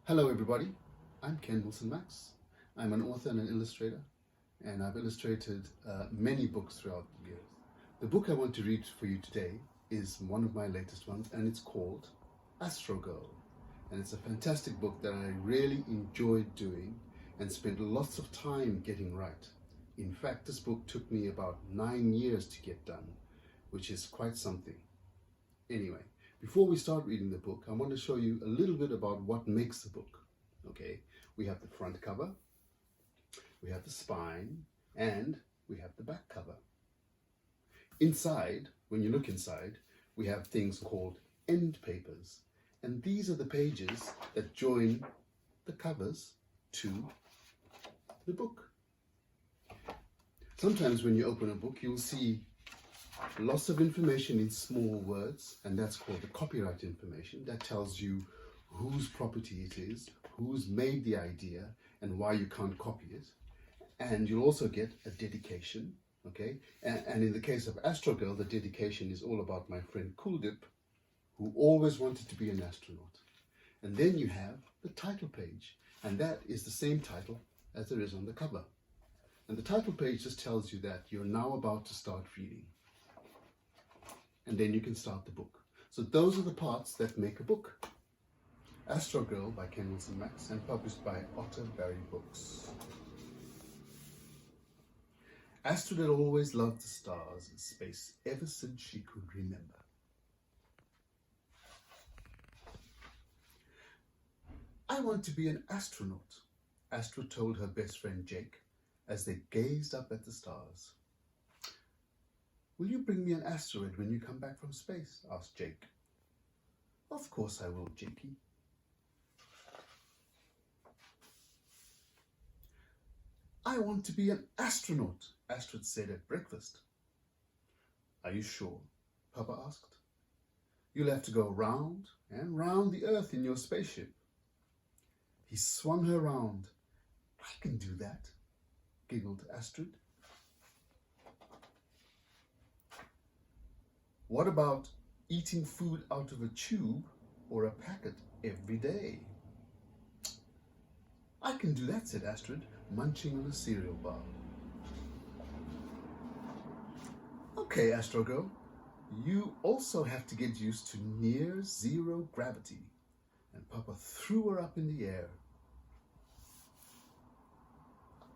Hello everybody, I'm Ken Wilson Max. I'm an author and an illustrator, and I've illustrated many books throughout the years. The book I want to read for you today is one of my latest ones, and it's called Astro Girl. And it's a fantastic book that I really enjoyed doing and spent lots of time getting right. In fact, this book took me about 9 years to get done, which is quite something. Anyway, before we start reading the book, I want to show you a little bit about what makes the book. Okay, we have the front cover, we have the spine, and we have the back cover. Inside, when you look inside, we have things called end papers, and these are the pages that join the covers to the book. Sometimes when you open a book, you'll see lots of information in small words, and that's called the copyright information. That tells you whose property it is, who's made the idea, and why you can't copy it. And you'll also get a dedication, okay? And in the case of Astro Girl, the dedication is all about my friend Kuldip, who always wanted to be an astronaut. And then you have the title page, and that is the same title as there is on the cover. And the title page just tells you that you're now about to start reading. And then you can start the book. So those are the parts that make a book. Astro Girl by Ken Wilson Max and published by Otterberry Books. Astrid had always loved the stars and space ever since she could remember. I want to be an astronaut, Astrid told her best friend Jake as they gazed up at the stars. Will you bring me an asteroid when you come back from space? Asked Jake. Of course I will, Jakey. I want to be an astronaut, Astrid said at breakfast. Are you sure? Papa asked. You'll have to go round and round the Earth in your spaceship. He swung her round. I can do that, giggled Astrid. What about eating food out of a tube or a packet every day? I can do that, said Astrid, munching on a cereal bar. Okay, Astro Girl, you also have to get used to near zero gravity. And Papa threw her up in the air.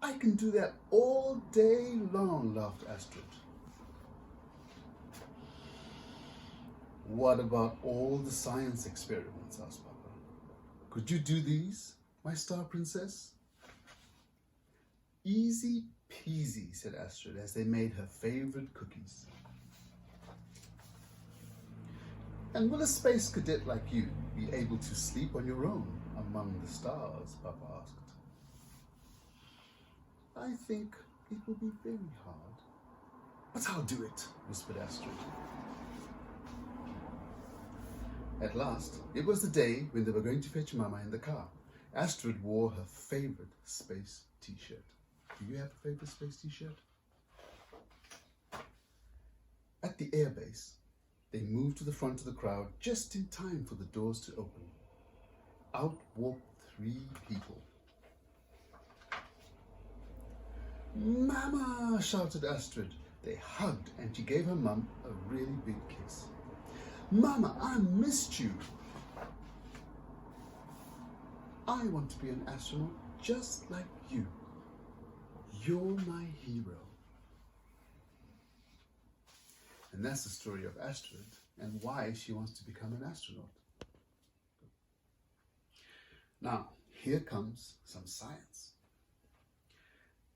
I can do that all day long, laughed Astrid. What about all the science experiments? Asked Papa. Could you do these, my star princess? Easy peasy, said Astrid as they made her favorite cookies. And will a space cadet like you be able to sleep on your own among the stars? Papa asked. I think it will be very hard. But I'll do it, whispered Astrid. At last, it was the day when they were going to fetch Mama in the car. Astrid wore her favorite space t-shirt. Do you have a favorite space t-shirt? At the airbase, they moved to the front of the crowd just in time for the doors to open. Out walked 3 people. Mama, shouted Astrid. They hugged and she gave her mum a really big kiss. Mama, I missed you. I want to be an astronaut just like you. You're my hero. And that's the story of Astrid and why she wants to become an astronaut. Now, here comes some science.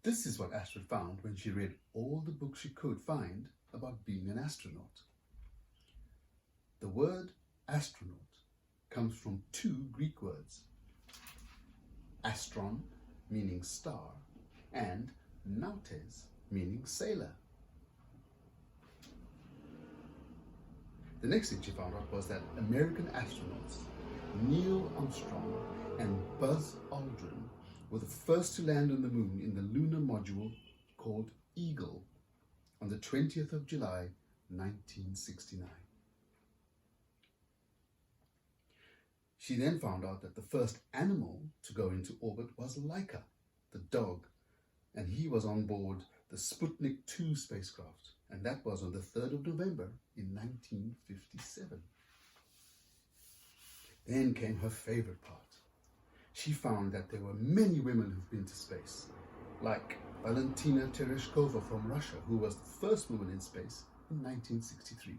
This is what Astrid found when she read all the books she could find about being an astronaut. The word astronaut comes from 2 Greek words, astron, meaning star, and nautes, meaning sailor. The next thing she found out was that American astronauts Neil Armstrong and Buzz Aldrin were the first to land on the moon in the lunar module called Eagle on the 20th of July, 1969. She then found out that the first animal to go into orbit was Laika, the dog, and he was on board the Sputnik 2 spacecraft, and that was on the 3rd of November in 1957. Then came her favorite part. She found that there were many women who've been to space, like Valentina Tereshkova from Russia, who was the first woman in space in 1963.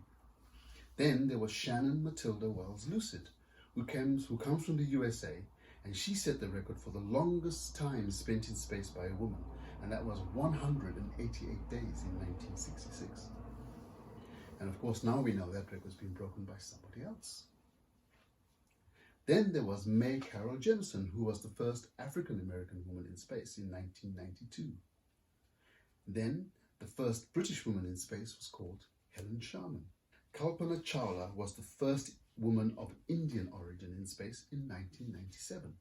Then there was Shannon Matilda Wells Lucid, who comes from the USA, and she set the record for the longest time spent in space by a woman, and that was 188 days in 1966. And of course, now we know that record's been broken by somebody else. Then there was May Carol Jemison, who was the first African-American woman in space in 1992. Then the first British woman in space was called Helen Sharman. Kalpana Chawla was the first woman of Indian origin in space in 1997.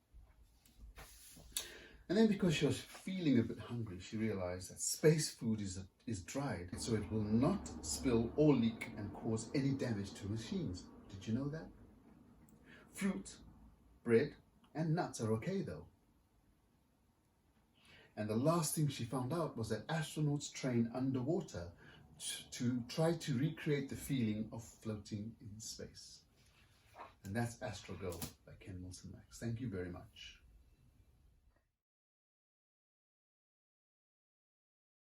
And then, because she was feeling a bit hungry, she realized that space food is dried, so it will not spill or leak and cause any damage to machines. Did you know that? Fruit, bread, and nuts are okay though. And the last thing she found out was that astronauts train underwater to try to recreate the feeling of floating in space. And that's Astro Girl by Ken Wilson Max. Thank you very much.